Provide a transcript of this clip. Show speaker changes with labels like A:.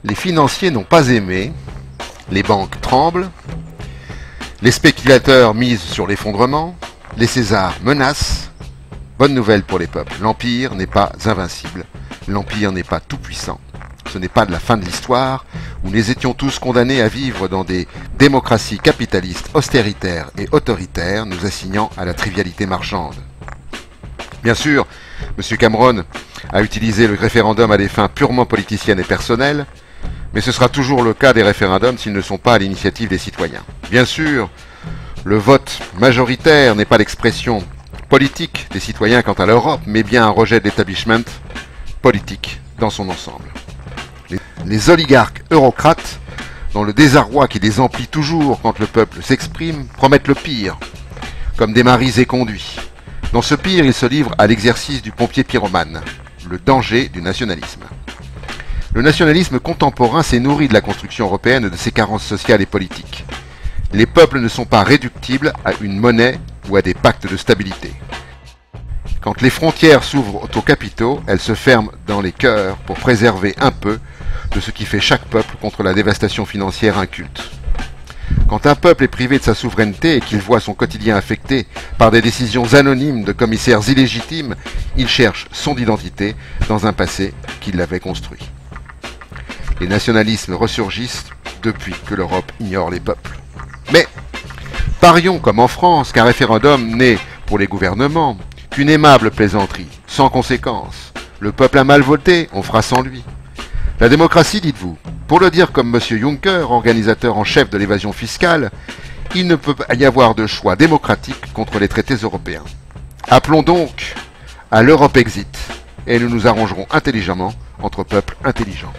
A: Les financiers n'ont pas aimé, les banques tremblent, les spéculateurs misent sur l'effondrement, les Césars menacent. Bonne nouvelle pour les peuples, l'Empire n'est pas invincible, l'Empire n'est pas tout-puissant. Ce n'est pas de la fin de l'histoire, où nous étions tous condamnés à vivre dans des démocraties capitalistes austéritaires et autoritaires, nous assignant à la trivialité marchande. Bien sûr, M. Cameron a utilisé le référendum à des fins purement politiciennes et personnelles, mais ce sera toujours le cas des référendums s'ils ne sont pas à l'initiative des citoyens. Bien sûr, le vote majoritaire n'est pas l'expression politique des citoyens quant à l'Europe, mais bien un rejet de l'établissement politique dans son ensemble. Les oligarques eurocrates, dans le désarroi qui les emplit toujours quand le peuple s'exprime, promettent le pire, comme des maris éconduits. Dans ce pire, ils se livrent à l'exercice du pompier pyromane, le danger du nationalisme. Le nationalisme contemporain s'est nourri de la construction européenne et de ses carences sociales et politiques. Les peuples ne sont pas réductibles à une monnaie ou à des pactes de stabilité. Quand les frontières s'ouvrent aux capitaux, elles se ferment dans les cœurs pour préserver un peu de ce qui fait chaque peuple contre la dévastation financière inculte. Quand un peuple est privé de sa souveraineté et qu'il voit son quotidien affecté par des décisions anonymes de commissaires illégitimes, il cherche son identité dans un passé qui l'avait construit. Les nationalismes ressurgissent depuis que l'Europe ignore les peuples. Mais parions comme en France qu'un référendum n'est, pour les gouvernements, qu'une aimable plaisanterie, sans conséquence. Le peuple a mal voté, on fera sans lui. La démocratie, dites-vous, pour le dire comme M. Juncker, organisateur en chef de l'évasion fiscale, il ne peut pas y avoir de choix démocratique contre les traités européens. Appelons donc à l'Europe exit, et nous nous arrangerons intelligemment entre peuples intelligents.